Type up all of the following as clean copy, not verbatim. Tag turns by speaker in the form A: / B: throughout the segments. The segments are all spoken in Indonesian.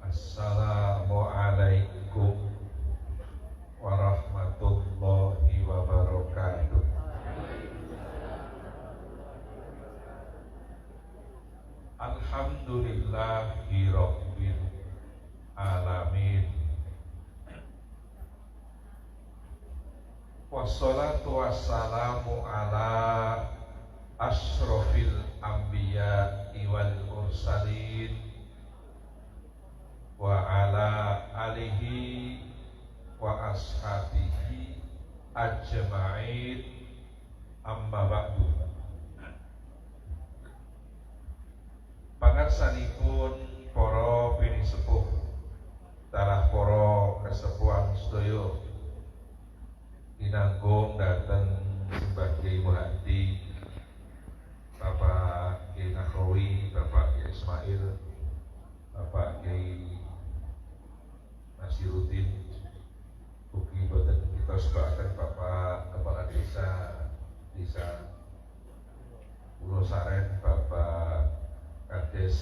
A: Assalamualaikum warahmatullahi wabarakatuh. Alhamdulillahi rabbil alamin. Wassalatu wassalamu ala asyrofil anbiya'i wal mursalin wa ala alihi wa ashabihi ajma'in, amma ba'du. Pangarsanipun para bini sepuh talah para kesepuhan sedaya dinanggung dateng sebagai muhadi Bapak Kiai Nahrawi, Bapak Kiai Ismail, Bapak Kiai Nasiruddin, ugi boten kita sebagian Bapak Kepala Desa Pulau Saren, Bapak Kades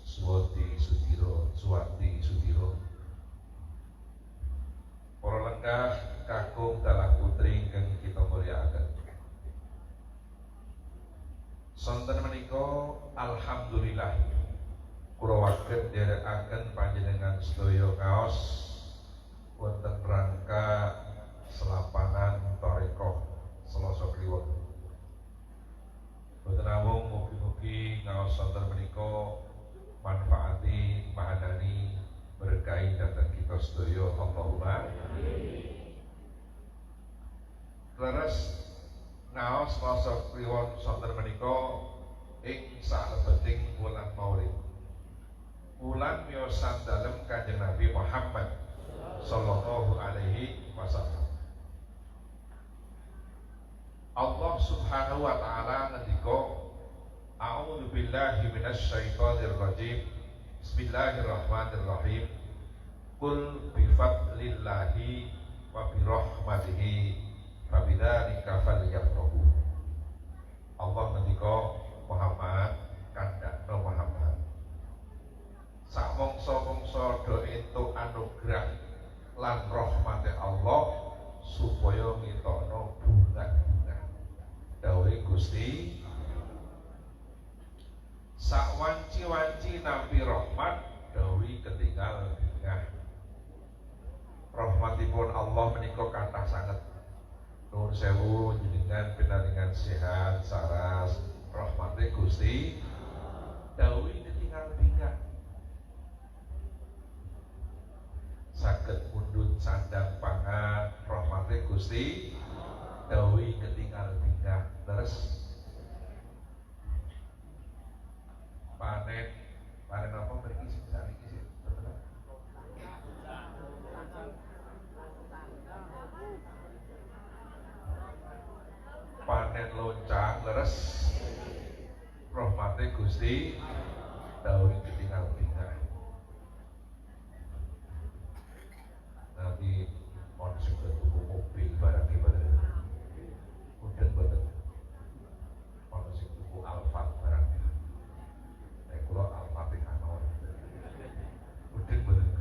A: Suwati Sudiro, para lenggah kakung dalah putri ingkang kita mulyakaken. Sonten menika alhamdulillah kula waget nderekaken panjenengan sedaya kaos wonten rangka selapangan Thariqah Selasa Kliwon. Boten namung mugi-mugi ngaos sonten menika manfaati mahanani berkahi dhateng kita sedaya, Allahumma amin. Leres ngaos Selasa Kliwon sonten menika ing salebeting wulan Maulid. Wulan miyosat dalem Kanjeng Nabi Muhammad sallallahu alaihi wasallam. Allah Subhanahu wa taala ngendika, a'udzu billahi minasy syaithanir rajim. Bismillahirrahmanirrahim. Qul bi fadlillahi wa bi rahmatihi fa bidzalika falyafrahu. Allah ngendika, Muhammad, kandhakno Muhammad, sak mongso-mongso do entuk anugerah lan rahmate Allah supaya ngetokno bunga-bunga. Dawuhe Gusti, sak wanci-wanci nampi rahmat dawuhe ketinggal bingah. Rahmatipun Allah menika kathah sanget. Nuwun sewu jenengan pinaringan sehat saras rahmate Gusti dawuhe ketinggal bingah. Saged mundhut sandang pangan rahmate Gusti dawuhi ketinggal panen loncang leres rahmate Gusti dawuh ketinggal tinggal. Nanti mon sing tuku mobil barang ibadah mungkin betul mon sing tuku Alfa barang kula Alfa Picanor mungkin betul.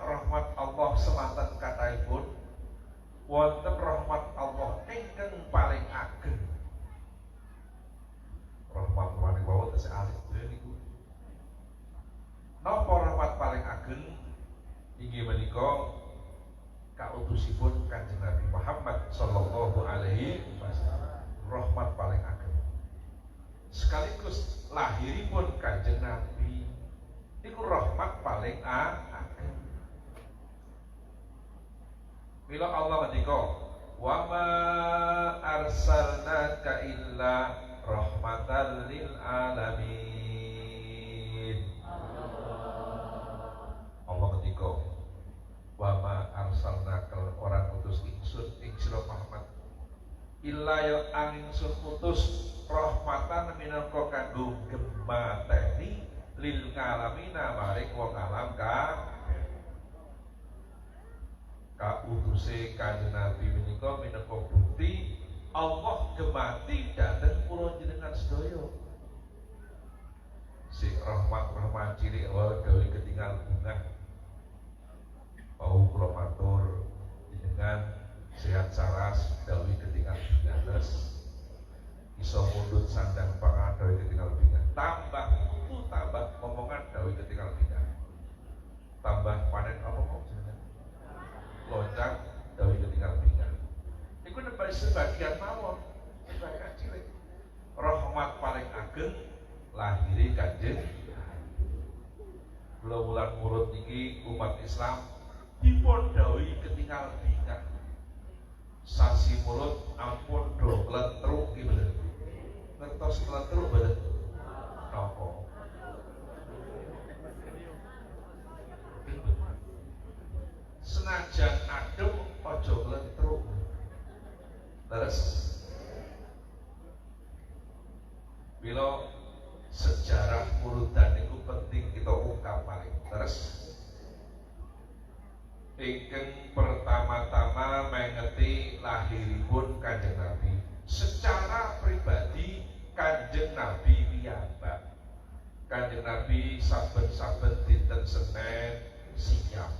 A: Rahmat Allah semanten kathahipun wonten rahmat Allah ingkang paling ageng. Rahmat wau tesih alit niku. Napa rahmat paling ageng inggih menika kautusipun Kanjeng Nabi Muhammad sallallahu alaihi wasallam. Rahmat paling ageng. Sekaligus lahiripun Kanjeng Nabi niku rahmat paling ageng. Bila Allah ngendika, "Wa ma arsalnaka illa rahmatan lil alamin." Allah ngendika, "Wa ma arsalnaka orang utus ingsun ing sira Muhammad illa ya ingsun utus rahmatan minangka kanggo gemateni lil alamina maring wong alam kautuse Kanjeng Nabi menika minangka bukti Allah gemati dhateng kula jenengan sedaya. Si rahmat cilik wae gawe ketinggal bunga. Mau kula matur jenengan sehat saras gawe ketinggal bunga terus iso mundut sandang pangan gawe ketinggal bunga. Tambah putu tambah omongan gawe ketinggal bunga. Tambah panen apa mau jenengan? Loncang gawe ketinggal bunga. Iku nembe sebagian mawon, sebagian cilik. Rahmat paling ageng lahiri Kanjeng. Kula wulan murut niki umat Islam dipun dawuhi ketinggal bunga. Sasi mulut ampun do kletruk iki bener. Ngertos kletruk bener. Napa? Senajan adem aja kletruk. Terus bila sejarah urutan itu penting kita ungkap paling. Terus ingkang pertama-tama mengeti lahiripun Kanjeng Nabi secara pribadi Kanjeng Nabi piyambak. Kanjeng Nabi saben-saben dinten Senin siang.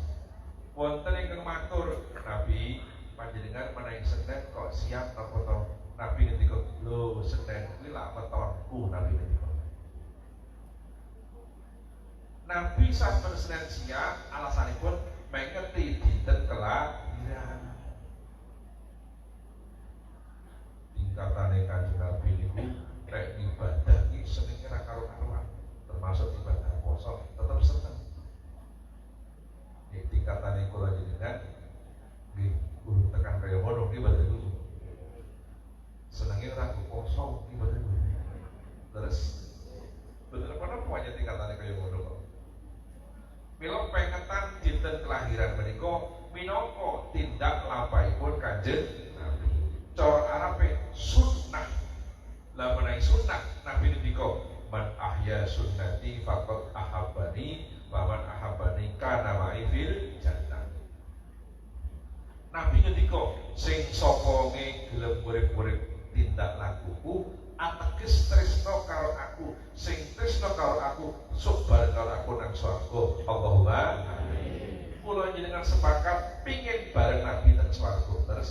A: Wonten ingkang matur Nabi panjenengan menawi Senin kok siap napa to? Nabi ngendika, "Lho, Senin kuwi lak wetonku," Nabi ngendika. Nabi saben Senin siang alasanipun mengeti dinten kelahiran. Tingkatane Kanjeng Nabi niku nek ibadah iki senenge ra karo-karuan, termasuk ibadah puasa tetep seneng. Tingkatane kula jenengan nggih kudu tekan kaya ngono iki ibadah kudu. Senenge ora poso ibadah kudu. Terus bener apa aja tingkatane kaya ngono kok. Mila pengetan dinten kelahiran menika minangka tindak lampahipun Kanjeng Nabi. Cara Arabe sunnah. Lah menawi sunnah Nabi ngendika, "Man ahya sunnati faqad ahabbani wa man ahabbani kana ma'i fil jannah." Nabi ngendika, sing sapa gelem urip-urip tindak lakuku ateges tresno karo aku, sing tresno karo aku sok bareng karo aku nang swarga. Allahumma amin. Kula jenengan sepakat pingin bareng Nabi nang swarga. Terus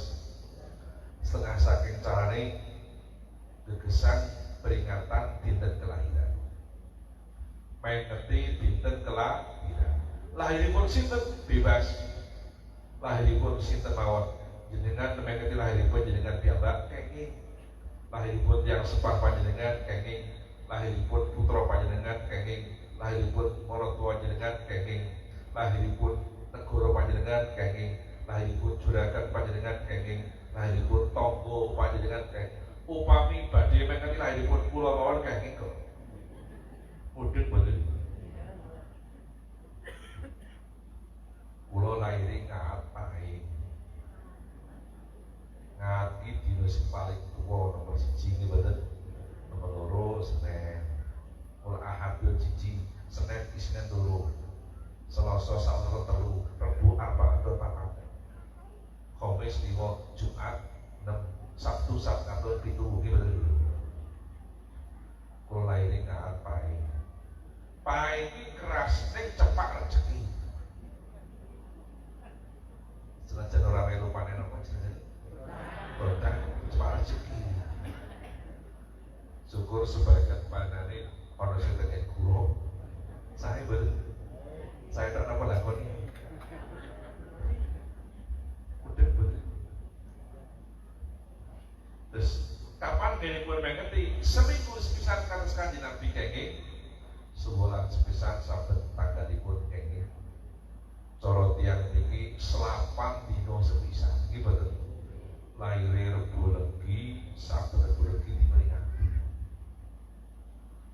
A: setengah saking carane gegesan peringatan dinten kelahiran. Mengeti dinten kelahiran. Lahiripun sinten bebas. Lahiripun sinten mawon. Jenengan mengeti lahiripun jenengan piyambak kenging. Lahiripun yang sepah panjenengan kenging, lahiripun putra panjenengan kenging, lahiripun maratuwa panjenengan kenging, lahiripun negara panjenengan kenging, lahiripun juragan panjenengan kenging, lahiripun tangga panjenengan kenging. Upami badhe mengeti lahiripun kula mawon kenging kok. Mudhun mboten. Kula lahir ngapain? sing paling tua nomor 1 nggih mboten. Nomor 2 Senin. Mulai Ahad siji, Senin Isnin turu. Selasa Selasa telu, Rabu Arba'a papat. Kamis 5, Jumat 6, Sabtu Sabtu 7 nggih mboten. Kula laire ngaat pae. Pae iki keras ning cepak rezeki. Senajan ora melu panen apa jenenge? Berkah cepak rezeki. Syukur sebagian panane ana sing teken kula. Saya tak apa lakoni. Udah betul. Terus kapan dene pun mengeti seminggu sepisan kados Kanjeng Nabi kenging sebulan sepisan saben tanggalipun kenging cara tiyang niki selapan dina sepisan iki betul. Laire Rebo Legi saben Rebo Legi diperingati.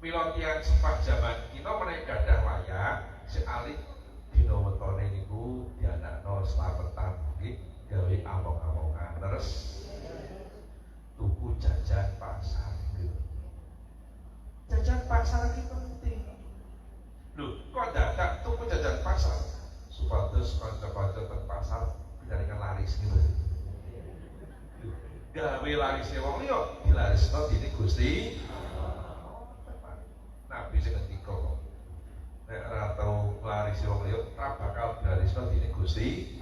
A: Mila tiyang sempat jaman kita menawi gadah wayah sealit dina wetone niku dianakno slametan nggih gawe among-amongan terus tuku jajan pasar gitu. Jajan pasar itu penting. Loh, kok dadak tuku jajan pasar? Supados kanca-kanca teng pasar pindahingan laris gitu. Gawe laris wong liya dilarisno dening Gusti. Nabi sing ngendika kok. Nek ora tau laris wong liya, ora bakal dilarisno dening Gusti.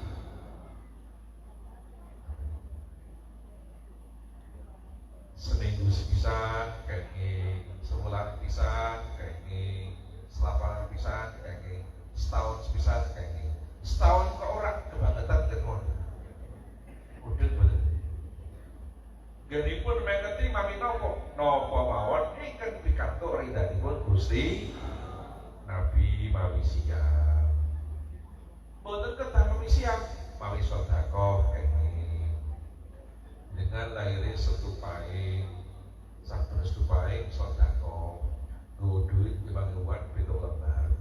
A: Seminggu sepisan kenging, sebulan pisan kenging, selapan pisan kenging, setahun sepisan kenging, setahun ke orang kebangetan kenon. Udah bener. Ganipun mengeti mami nopo mawon ingkang pikantuk ridhanipun Gusti Nabi mawi siap. Mboten kedah mawi siap, mawi sedekah kenging. Dengan lahirnya setupai saben setupai sedekah nggo duit 5.000 pitung lembar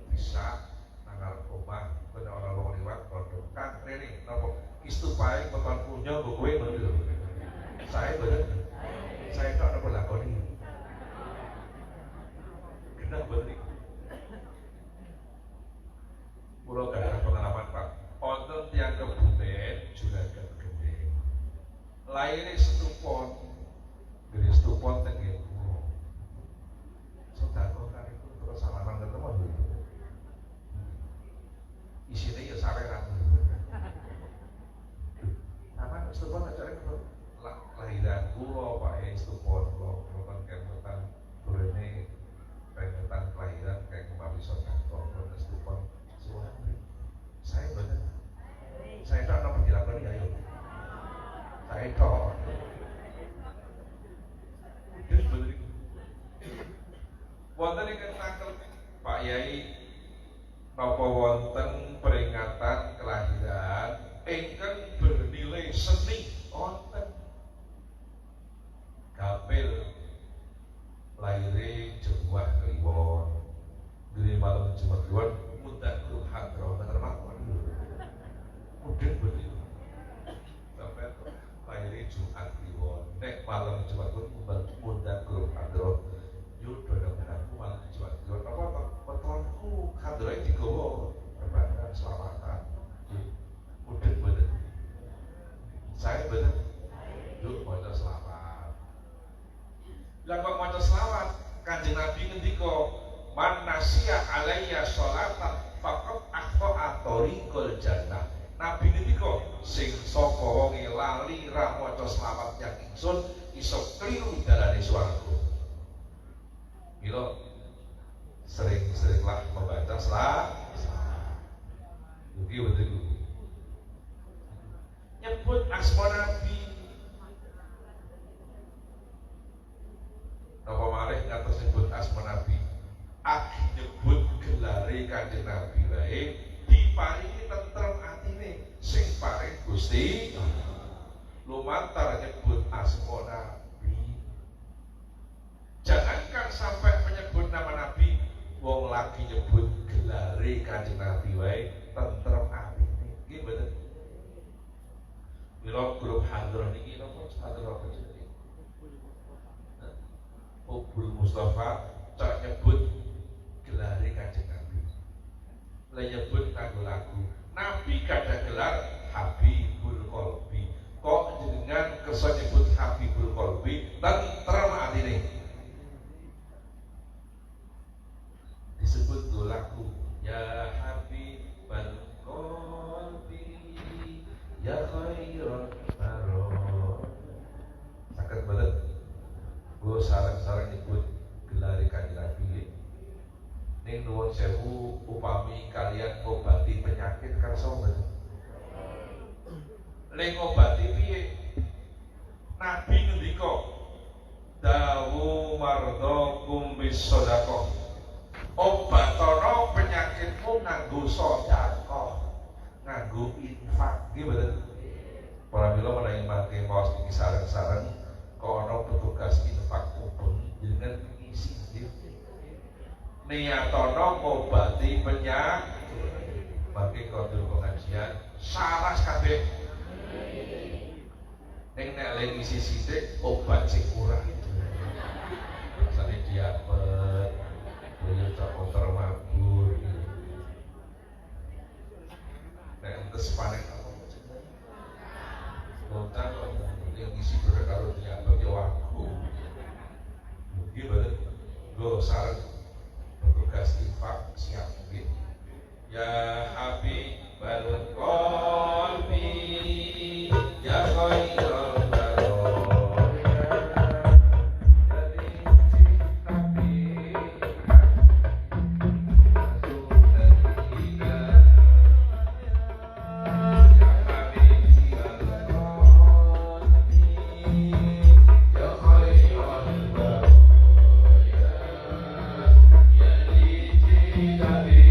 A: bisa nanggal omah ben ora wong liwat padha kan rene napa istupai peton punya nggo kowe ngono lho saya bener saya tak napa lakoni genah bener kula gadah pengalaman Pak wonten tiyang kebumen juragan lainnya setupon dari setupon tengah sedekah kan itu terus salaman ketemu dulu isinya ya saweran aman setupon acara lahiran kula Pak ya setupon kula kan kemutan turune pengetan kelahiran kayak kembali sedekah kula setupon suami saya bener saya tak nampak dilakoni ayo saya toh wonten ingkang takel Pak Yai napa wonten peringatan kelahiran ingkang bernilai seni wonten gapil laire Jumat Kliwon gede malam Jumat Kliwon mudah guru hadro bener mawon mudeng bener sampai lahir Jumat Kliwon nek malam Jumat Kliwon mundang grup hadroh yudha aku malam Jumat Kliwon apa petonku hadroh digawa berbanding selamatan mudeng bener saya bener yuk maca selawat lah kok maca selawat Kanjeng Nabi ngendika man nasiya alayya sholatan faqad akhta'a thariqal jannah. Nabi ngendika sing sapa wonge lali ra maca selawat yang ingsun iso kliru dalane swarga. Mila sering-seringlah membaca selawat. Iki betul. Nyebut asma Nabi. Napa malih ngatos nyebut asma Nabi. Nyebut gelare Kanjeng Nabi wae diparingi tentrem atine sing paring Gusti lumantar nyebut asma Nabi. Jangankan sampai menyebut nama Nabi, wong lagi nyebut gelare Kanjeng Nabi wae tentrem atine. Nggih mboten. Mila grup hadroh niki napa gelar Habibul Qalbi. Kok jenengan kersa nyebut Habibul Qalbi tentrem atine. Disebut dolaku ya Habibul Qalbi ya khairan barok. Sakit banget gue sarang-sarang nyebut gelari kanjeng Nabi. Ning nuwun sewu upami kalian obati penyakit kersa mboten. Leng obati piye? Nabi ngendika dawu mardakum bisedekah. Obatono penyakitmu nganggo sedekah, nganggo infak. Nggih mboten? Para mila menawi mangke maos niki sareng-sareng kono petugas infak kupon jenengan ngisi nggih. Niatono ngobati penyakit. Mangke kodur pengajian saras kabeh. Ning nek le ngisi sithik obat sing kurang. Rasane diapet, boyo cokoter mabur. Nek entes panen apa jenenge? Botan yang ngisi bener karo diapet ya aku. Nggih mboten. Lho sareng petugas infak siap mungkin. Ya Habibul Qalbi ya khairal barok. Jadi Nabi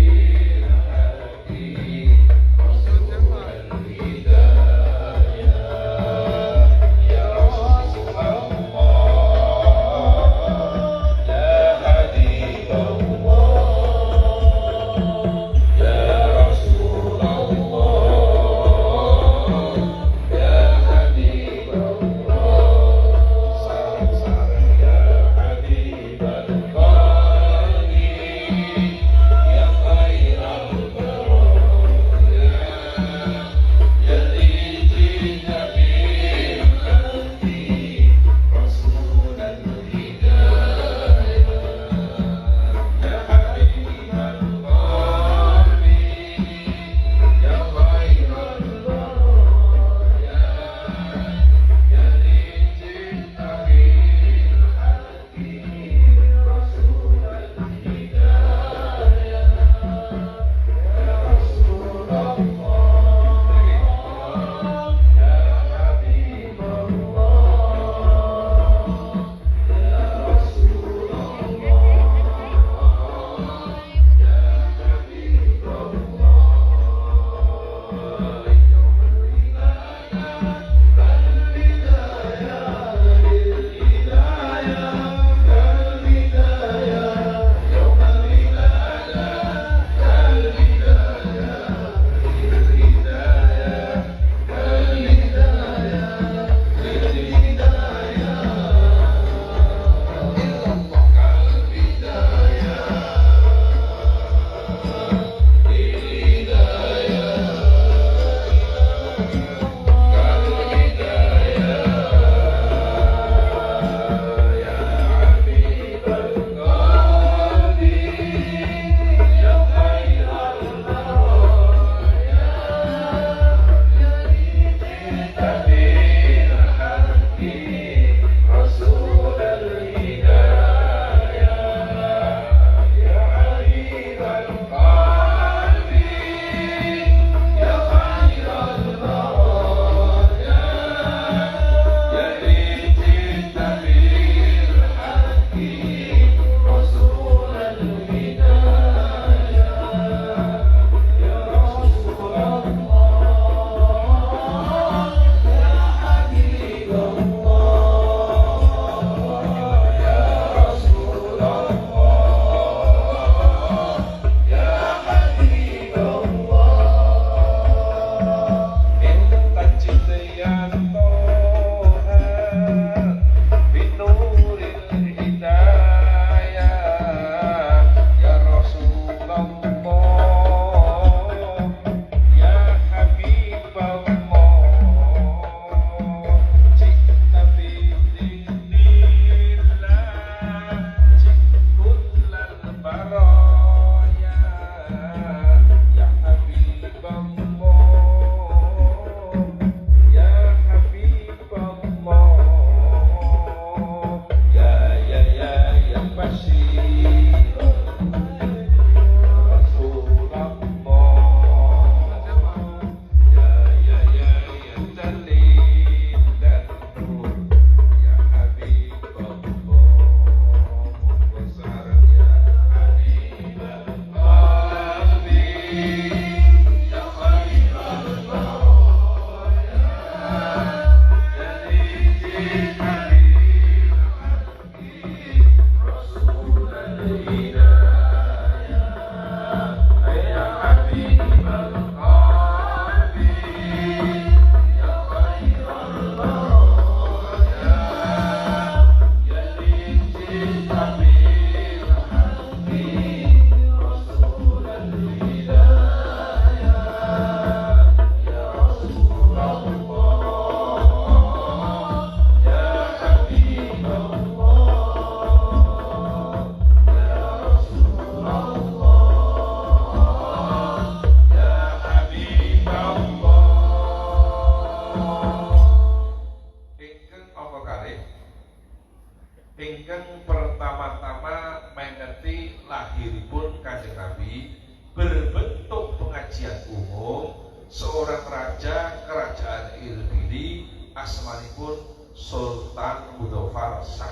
A: seorang raja kerajaan Irbili asmanipun Sultan Mudofar Shah.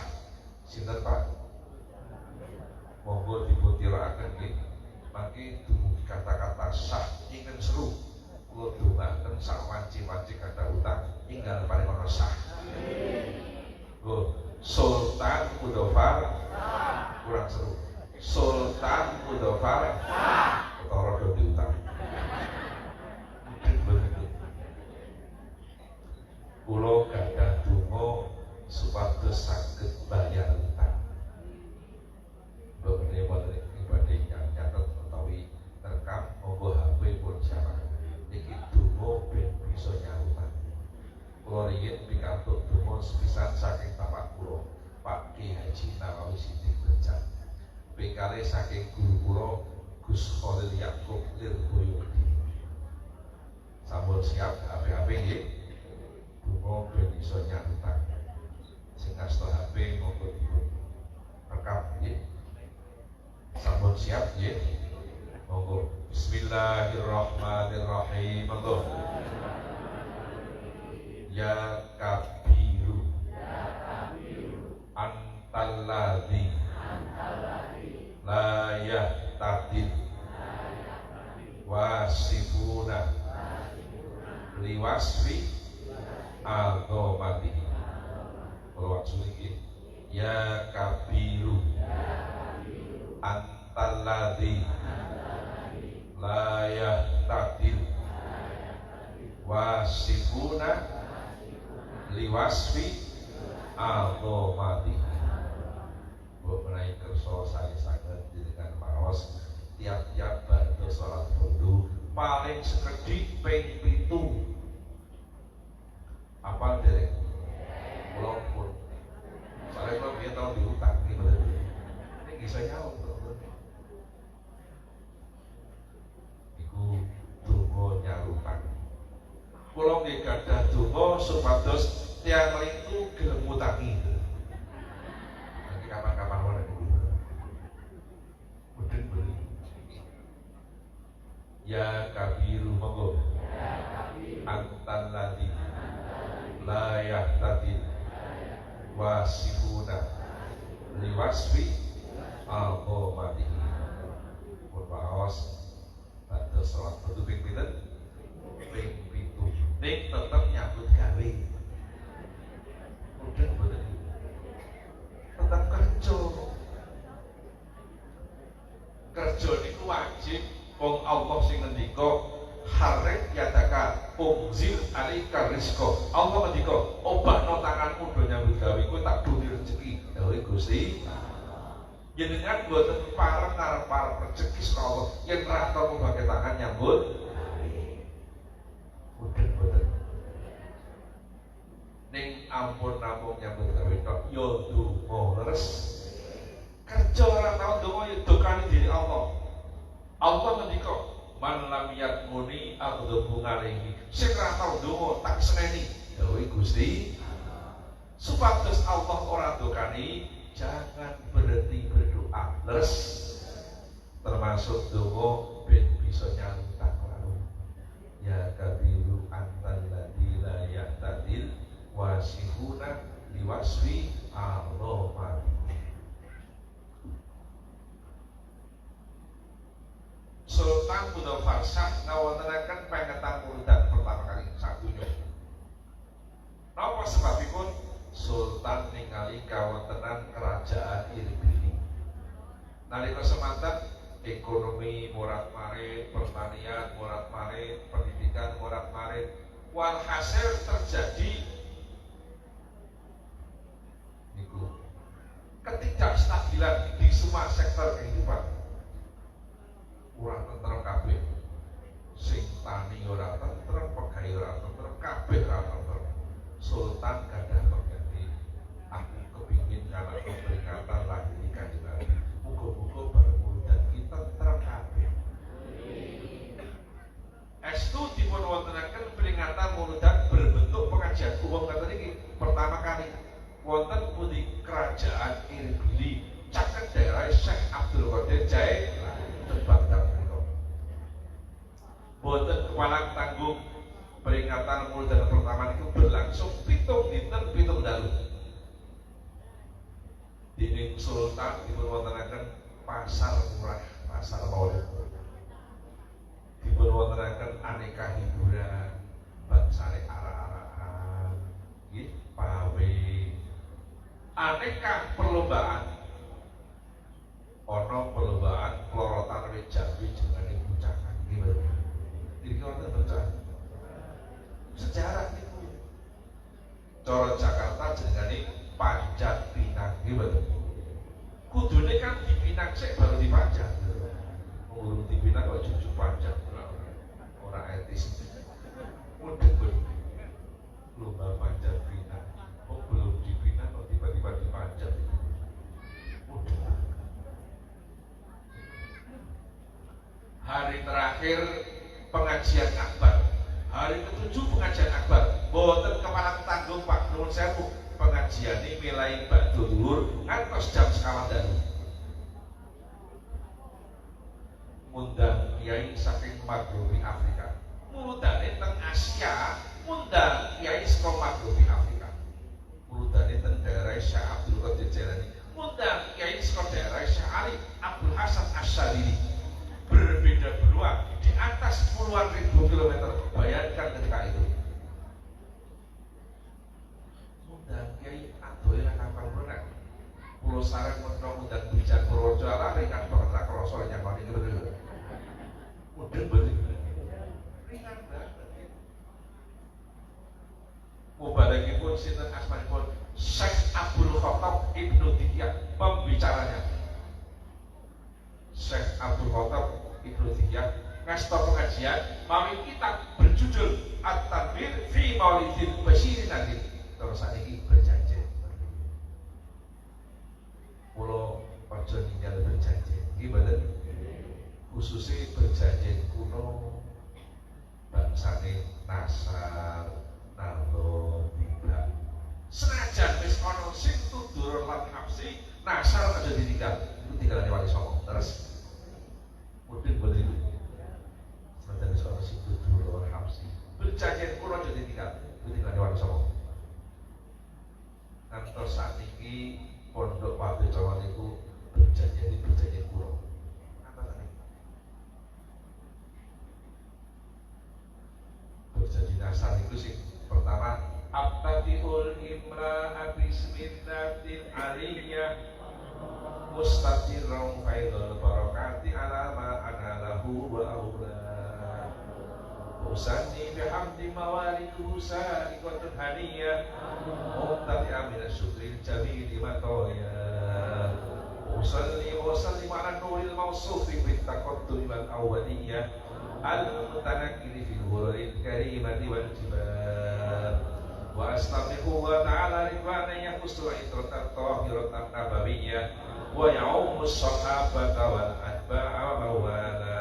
A: Sinten Pak? Monggo dipuntirakaken nggih. Mangke dumugi kata-kata Shah ingkang seru. Kula dongaken sak wanci-wanci kata utang inggal paringono Shah. Sultan Mudofar kurang seru. Sultan Mudofar ketara do diutang. Kula gadah donga supados saged bayar utang. Bener boten ibadah nyatet utawi rekam monggo HP pun siapa. Iki donga ben bisa nyautang. Kula riyen pikantuk donga sepisan saking bapak kula, Pak Ki Haji Nawawi Siddiq Berjat. Pingkale saking guru kula Gus Khalil Yakub Lirboyodi. Sampun siap HP-HP nggih. Donga ben iso nyautang. Sing asta HP monggo dipun rekam nggih. Sampun siap nggih. Monggo. Bismillahirrahmanirrahim. Monggo. Ya kabiru antal ladzi la yahtadil wasifuna liwasfi al-ghamati. Kalau waksud ya kabiru antal ladzi la yahtadil wasifuna liwasfi al-ghamati. Mbok menawi kersa saya saged dengan maos tiap-tiap badhe salat fardu paling sekedhik ping 7. Apal dereng? Kula pun. Soale kula biyen tau diutang iki bener. Iki iso nyaut kok. Iku donga nyarutang. Kula nggih gadah donga supados tiyang mriku gelem ngutangi. Nanti kapan-kapan wae niku. Mudeng. Ya kabiru monggo. Antal ladzi la yahtadi wasifuna liwasfi al-ghamati. Pun waos badhe salat fardu ping pinten? Ping 7. Ning tetep nyambut gawe. Mudeng boten. Tetep kerja. Kerja niku wajib. Wong Allah sing ngendika harif yadaka umzil alika rizqa. Allah ngendika obahno tanganmu do nyambut gawe kowe tak duwe rezeki. Dawuhe Gusti jenengan boten pareng ngarep-arep rezeki saka Allah yen ra tau mbake tangan nyambut boten. Ning ampun namung nyambut gawe tok yo donga leres. Kerja ora tau donga yo dokane diri Allah. Allah ngendika man lam yatmuni aqdhabu alaihi. Sing ra tau donga tak seneni. Dawuhe Gusti supados Allah ora dokani jangan berhenti berdoa. Leres. Termasuk donga ben bisa nyalutang karo. Ya kabiru antal ladzi la yahtadil wasifuna liwasfi al-ghamati. Sultan Mudofar Shah ngawontenaken pengetan muludan pertama kali sadonya. Napa sebabipun Sultan ningali kawontenan kerajaan Irbili. Nalika semanten ekonomi morat-marit, pertanian morat-marit, pendidikan morat-marit, walhasil terjadi niku ketidakstabilan di semua sektor kehidupan. Kurang tentrem kabeh. Sing tani ora tentrem, pegawai ora tentrem, kabeh ora tentrem. Sultan gadah pengganti. Aku kepingin karena peringatan lagi di Kanjeng Nabi. Muga-muga bareng dan kita tentrem kabeh. Estu dipun wontenaken peringatan muludan berbentuk pengajian umum kata niki pertama kali wonten pundi kerajaan Irbili caket daerah Syekh Abdul Qadir Jailani. Boten kepalang tanggung Peringatan Muludan pertama itu berlangsung pitung dinten pitung dalu. Dinding Sultan dipunwontenaken pasar murah, pasar maulid. Dipunwontenaken aneka hiburan, bangsane arah-arahan, nggih, pawe, aneka perlombaan. Ono perlombaan pelorotan Jambi jenenge bucakan iki lho. Iki wonten bercak. Sejarah itu. Cara Jakarta jenenge Panjat Pinang iki lho. Kudune kan dipinang sik baru dipanjat. Urung dipinang kok jujuk panjat. Ora etis. Mudeng lomba panjat pinang. Kok belum dipinang kok tiba-tiba dipanjat. Hari terakhir pengajian akbar, hari ke-7 pengajian akbar, boten kepala tanggung Pak nuwun sewu, pengajian ini milai bakdo dhuwur ngantos jam 1:30. Ngundang kiai saking Maghribi Afrika, muludane teng Asia, ngundang kiai saka Maghribi Afrika, muludane teng daerah Syekh Abdul Qadir Jailani, ngundang kiai saka daerah Syekh Ali Abdul Hasan Asy'adili. Berbeda benua di atas puluhan ribu kilometer. Bayangkan ketika itu. Undang kiai adoe ra kapan menang. Pulau Sarang menawa undang Bijan Purworejo ala ringan banget ra krasa nyamani gitu. Mudeng banget. Ringan banget. Mubarakipun sinten asmanipun Syekh Abdul Khattab Ibnu Dihyah pembicaranya. Syekh Abdul Khattab Ibnu Dihyah ngasta pengajian mawi kitab berjudul At-Tanbir fi Maulidil Basyirin Nadhir. Terus sakniki berjanji. Kula aja ninggal berjanji. Iki mboten khususnya berjanji kuno bangsane Nasar, Nardo, Bibak. Senajan wis ana sing tudur lan hafsi, Nasar aja ditinggal. Itu tinggalane Wali Songo. Terus mudeng boten itu. Senajan wis ana sing tudur lan hafsi, berjanji kuno aja ditinggal. Itu tinggalane Wali Songo. Ngantos sakniki pondok Wali Songo niku berjanji kuno. Berjanji Nasar itu sih pertama Abtadiul imra'a bismillatil aliyah mustatirun faidul barakati ala ma anallahu wa aula usanni bihamdi mawalidu sa'ikotun haniyah muqtadi amina syukril jamili matoya usalli wa sallim ala nuril mawsufi bittaqaddumi wal awaliyah al-mutanakkili fil hurril karimati wal jibal wa astaghfiru wa ta'ala ridwana yaqustu itratan tahiratan nabawiyyah wa ya'ummu sahabata wal atba'a wa mawala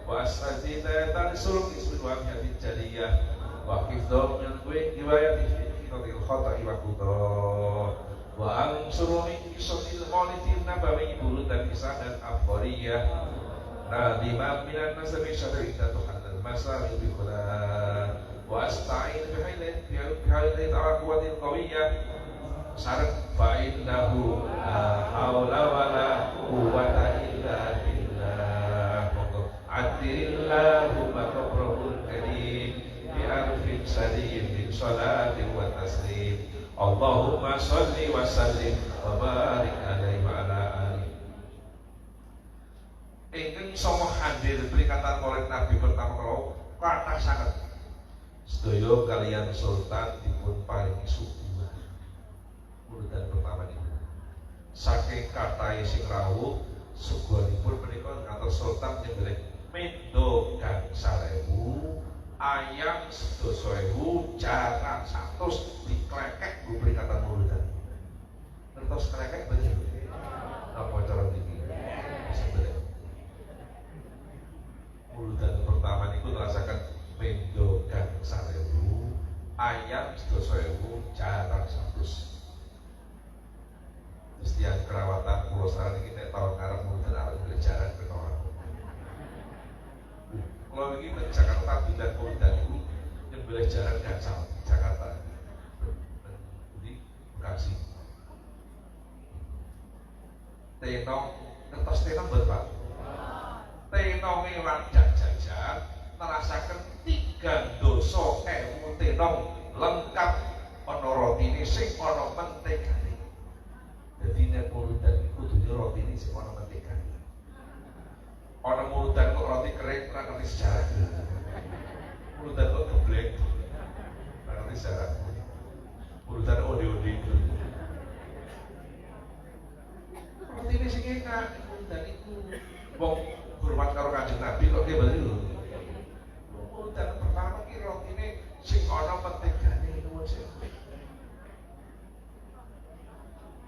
A: wa astajidatan suluk ismin wa miyatin jaliyah wa hifdhum min riwayati fi'il khata'i wa qudah wa ansuru min qisatil maulidin nabawi burudan isadan afdhariyah Nadimah minan nasabi syarika tuhannal masari bikulah wa asta'in bihailin ala kuwatin qawiyah syarat fa'innahu la hawla wa la quwata illa billah Addirillahumma qabrahul karim bi arfin sadin min salatin wa taslim Allahumma salli wa sallim wa barik alaihi wa ala alihi. Ingkang sama hadir peringatan Maulid Nabi pertama kalau kathah sanget. Sedaya kalian Sultan dipun paringi suguhan. Urutan pertama niku. Saking kathahé sing rawuh, suguhanipun menika ngantos Sultan nyembelih mendo gangsal ewu, ayam 12.000, jangan 100 diklekek nggo peringatan Maulidan. Ngertos klekek bener. Apa cara niki? Maulidan pertama niku nerasakan mendo gangsal ewu, ayam 12.000, jarak 100. Terus tiang kerawatan Pulau Sarang ini nek tahun ngarep Maulidan arep belajaran berkawan. Kalau begini Jakarta bilang wilayah Jalan Gansal, Jakarta. Jadi Bekasi. Tenong, ngertos tenong betul Pak? Tenonge rakyat jajan nerasaken 3 dosa ewu tenong lengkap ana rotine sing ana mentekane. Dadi nek muludan iku kudu rotine sing ana mentekane. Ana muludan kok roti kering ora ngerti sejarah. Muludan kok geblek. Ora ngerti sejarah. Muludan ode-ode. Rotine sing enak muludan iku. Wong hormat karo Kanjeng Nabi kok dia beli lho. Muludan pertama ki rotine sing ana mentekane nuwun sewu.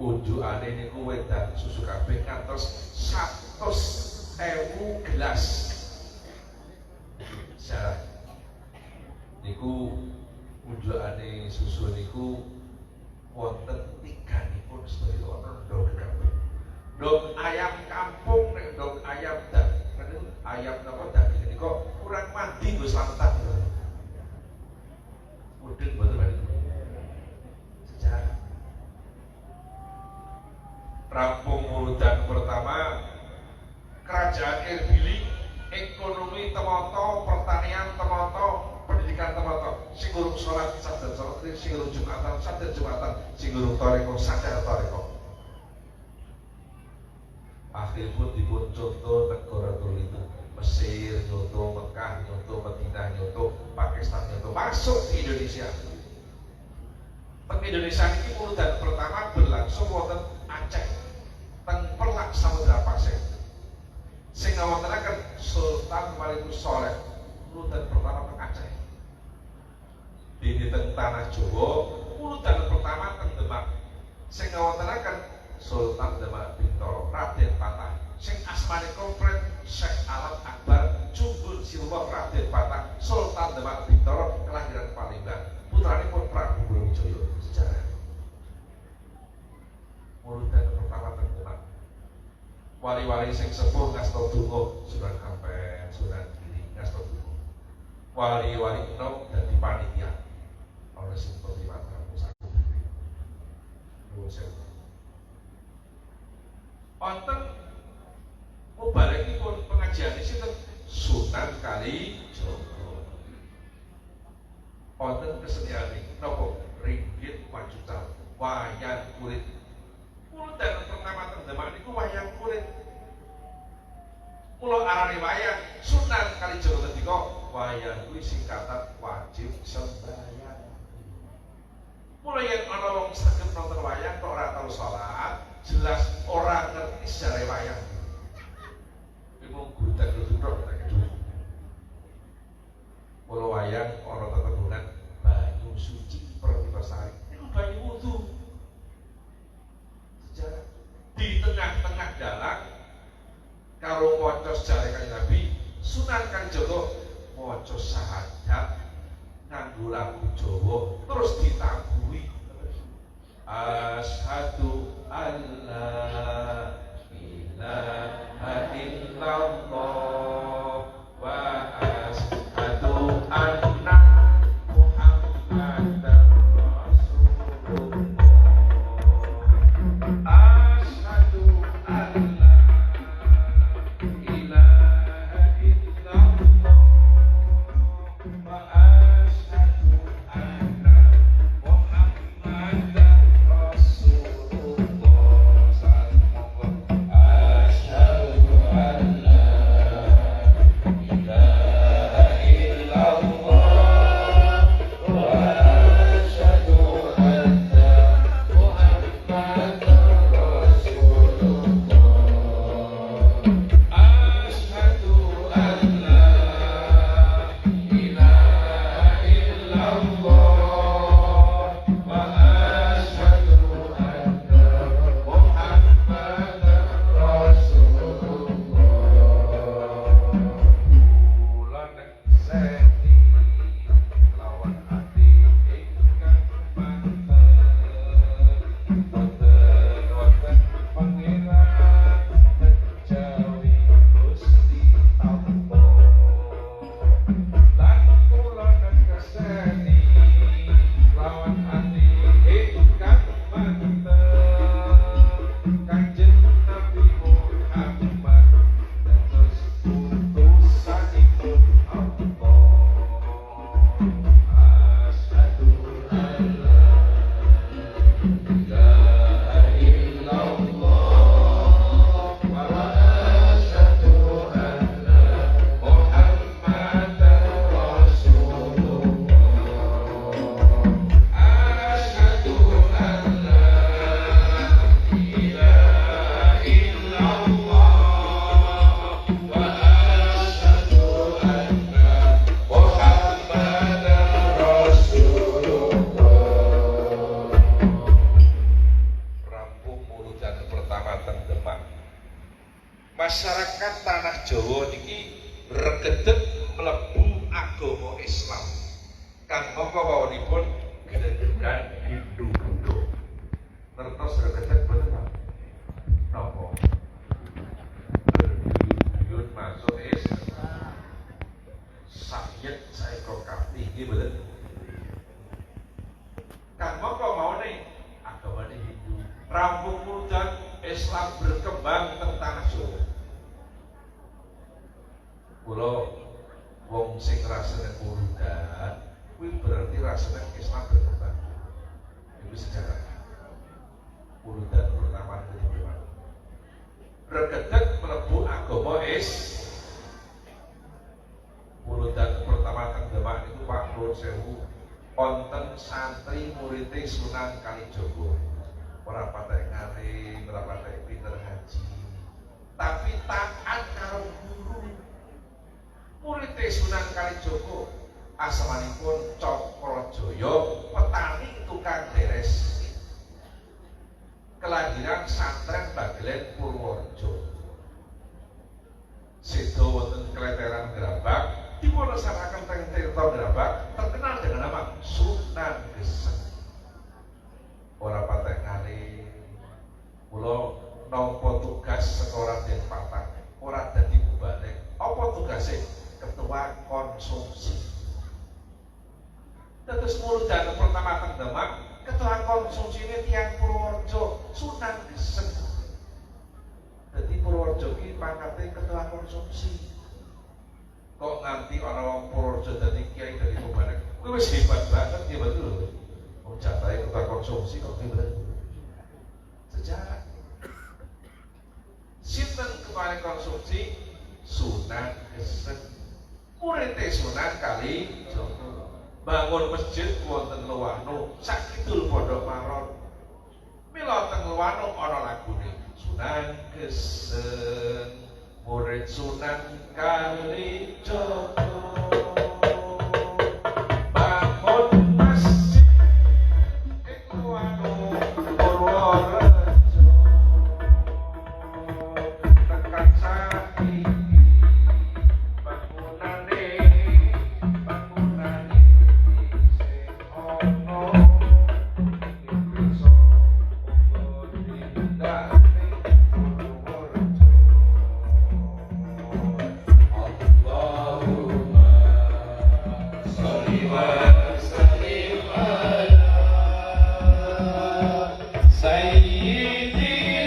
A: Unjukane niku wedan susu kabeh ngantos 100.000 gelas. Salah. Niku unjukane susu niku wonten tiganipun sedaya wonten ndok kabeh. Ndok ayam kampung nek ndok ayam ayam napa daging niku kurang mandi nggo slametan. Mudeng mboten Pak. Sejarah. Rampung muludan pertama kerajaan Erbil, ekonomi temoto, pertanian temoto, pendidikan temoto. Sing urung salat sadar salat, sing urung Jumatan sadar Jumatan, sing urung toreko sadar toreko. Akhir pun dipun contoh negara itu Mesir, contoh Mekah, contoh Madinah, contoh Pakistan, contoh masuk di Indonesia. Teng Indonesia ini muludan pertama berlangsung wonten Aceh, teng Pelak Samudra Pasir. Sing ngawontenaken Sultan Walikus Soleh muludan pertama teng Aceh. Di teng tanah Jawa muludan pertama teng Demak. Sing ngawontenaken Sultan Demak Bintoro Raden Patah. Sing asmane komplit Syekh Alam Akbar Jumbul Silwa Raden Patah Sultan Demak Bintoro kelahiran Palembang. Putranipun Prabu Brawijaya. Sejarah. Muludan pertama teng Demak. Wali-wali sing sepuh ngasta donga Sunan Ampel, Sunan Giri ngasta donga. Wali-wali enom dadi panitia. Ana sing terlibat Prabu Saku. Nuwun sewu. Wonten mubarakipun pengajian sinten Sunan Kalijaga. Wonten kesenian napa ringgit wajudan wayang kulit. Muludan pertama teng Demak niku wayang kulit. Mula arane wayang Sunan Kalijaga ngendika wayang kuwi singkatan wajib sembahyang. Mula yen ana wong saged nonton wayang kok ora tau salat, jelas orang ngerti sejarah wayang. Iku gudang-gudang tak kedue. Mula wayang ana tetebunan banyu suci Pertiposari. Iku banyu wudu. Sejarah di tengah-tengah dalang karo maca sejarah Kanjeng Nabi, Sunan Kalijaga maca syahadat nganggo lagu Jawa terus ditambuhi. Asyhadu alla ilaha illallah wa asyhadu anna Muhammadar Rasulullah. Asyhadu alla ilaha illallah wa asyhadu anna Muhammadar Islam. Kang mongko wawonipun gedhe-gedhan Hindu-Buddha. Ngertos gedhe boten Pak? Napa? Berduyun masuk Islam. Sakyet saeko kapti nggih boten? Kang mongko maune agamane Hindu. Rampung mudhun Islam berkembang teng tanah Jawa. Kula wong sing rasane murdan kuwi berarti rasane Islam berkembang. Itu sejarah. Murdan pertama kedua. Regedeg mlebu agama Murdan pertama teng Demak itu Pak Nur Sewu wonten santri murid Sunan Kalijaga. Ora patek ngalim, ora patek pinter haji. Tapi taat karo guru. Murid Sunan Kalijaga asalipun Cakrajaya, petani tukang beres. Kelahiran santren Bagelen Purworejo. Sedo wonten Kleteran Grabak, dipun resanaken teng Tirta Grabak, terkenal dengan nama Sunan Geseng. Ora patek ngalim. Kula nampa tugas sekolah den Patang, ora dadi balik. Apa tugasnya? Ketua konsumsi. Terus muludan pertama teng Demak, ketua konsumsi ini tiang Purworejo, Sunan Geseng. Jadi Purworejo ini pangkatnya ketua konsumsi. Kok nganti ana wong Purworejo dadi kiai dari Mubarak. Kuwi wis hebat banget ya betul. Wong jatahe ketua konsumsi kok hebat. Sejarah. Sinten ketua konsumsi? Sunan Geseng. Murid Sunan Kalijaga bangun masjid wonten Lewano sakidul Pondok Maron. Mila teng Lewano ana lagune Sunan Geseng murid Sunan Kalijaga bangun masjid ing Lewano Purworejo tekan saiki Sayyidi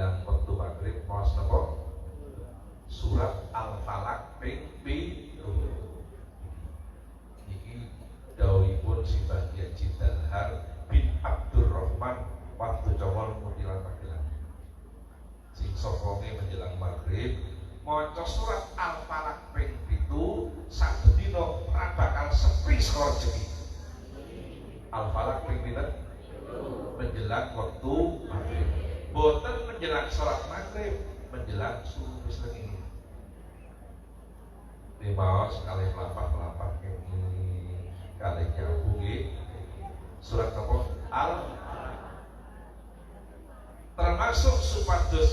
A: menjelang waktu maghrib maos napa surat Al-Falaq ping 7 iki dawuhipun si Bagian Jidalhar bin Abdurrahman waktu Jawal Mutilan Magelang sing sokonge menjelang maghrib maca surat Al-Falaq ping 7 sabedina ora bakal sepi saka rezeki. Al-Falaq ping pinten menjelang waktu maghrib, boten menjelang sholat maghrib, menjelang subuh wis lengi. Dimaos kalih lampah-lampah ini kalih nyambung surat apa? Al termasuk supados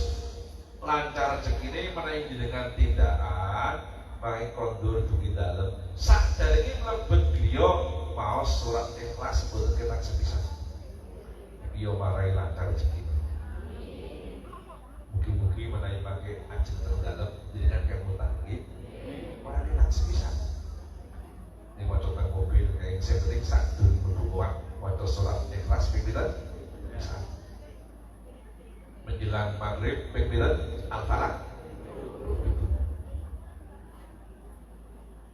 A: lancar rezekine menawi dengan tindakan pakai kondur dugi dalem sadèrèngé mlebet griya maos surat Ikhlas boten ketak sepisan. Yo marai lancar rezeki. Mugi-mugi menawi pakai ajeng terdalam jenengan kemutan nggih. Ora ketak sepisan. Ning maca teng mobil kae sing penting sak durung maca surat Ikhlas ping pinten? Menjelang maghrib ping pinten? Al-Falaq.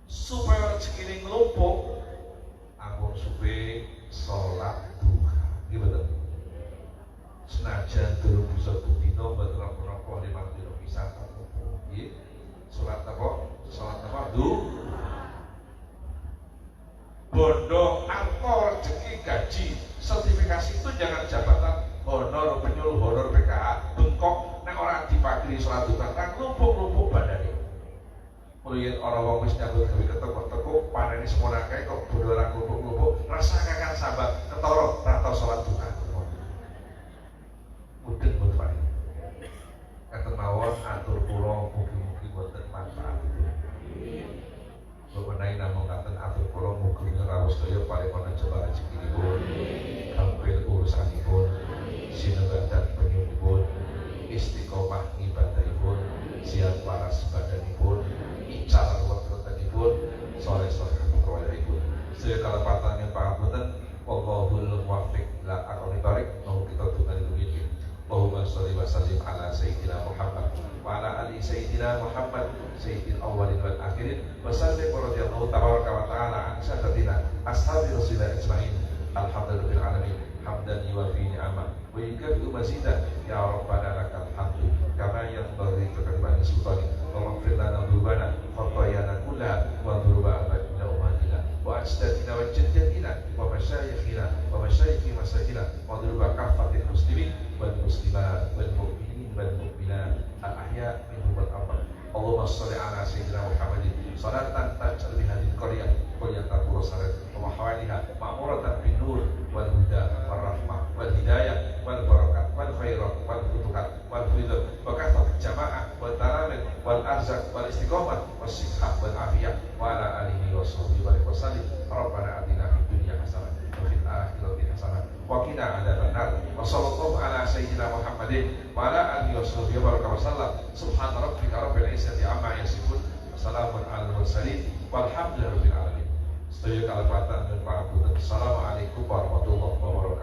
A: Supaya rezekine nglumpuk ampun suwe salat duha. Nggih betul. Senajan durung bisa bendina mboten napa-napa liwat dina pisan nggih. Salat apa? Salat apa? Bondo angka rezeki gaji sertifikasi itu jangan jabatan honor penyuluh honor PKA bengkok nek ora dipagri salat duha kan lumpuk-lumpuk badane. Mulai orang wong wis nyambut gawe ketekuk-tekuk paneni semono kae kok bondo ora lumpuk-lumpuk rasa kakak sahabat ketara ra tau salat duha. Mudeng boten Pak. Katen mawon atur kula mugi-mugi boten manfaat. Menawi namung katen atur kula mugi rawuh sedaya paripurna jembar rezekinipun, kampil urusanipun, sinebadan penyuwunipun, istiqomah ibadahipun, siap waras badanipun, ical wektenipun, sore-sore kawayaipun. Sedaya kalepatan yang pangapunten, wallahul muwaffiq ila aqwamit thoriq. Mau kita tunggal dulu. Allahumma sholli wa sallim ala sayyidina Muhammad wa ala ali sayyidina Muhammad sayyidil awwalin wal akhirin wa sallim radhiyallahu tabaraka wa ta'ala an sadatina ashabi rasulillah ajmain. Alhamdulillahil alamin hamdan yuwafi ni'amah wa yukafi mazidah ya rabbana lakal hamdu kama yanbaghi li kalimati sultanik wa maghfir lana dhunubana khatayana kullaha wa dhunuba abadina umatina wa ajdatina wa jaddatina wa masyayikhina wa masyayikhi masakina wa dhunuba kafatil muslimin wal muslimat wal mu'minin wal mu'minat al ahya minhum wal amwat. Allahumma sholli ala sayyidina Muhammadin salatan taj'al biha hadhihi qaryah qaryatan mursalat wa hawaliha ma'muratan bin nur wal huda wal rahmah wal hidayah wal barakat wal khairat wal futuhat wal ridha wa kasrat jamaah wal taramid wal arzaq wal istiqamah was sihah wal afiyah wa ala alihi wa sahbihi wa sallim. Rabbana atina fid dunya hasanah wa fil akhirati hasanah wa qina adzabannar. Wa sallallahu ala sayyidina Muhammadin wa ala alihi wa sahbihi wa sallam. Subhana rabbika rabbil izzati amma yasifun. Wassalamun alal mursalin walhamdulillahi rabbil alamin. Sedaya kalepatan dan para putra. Assalamualaikum warahmatullahi wabarakatuh.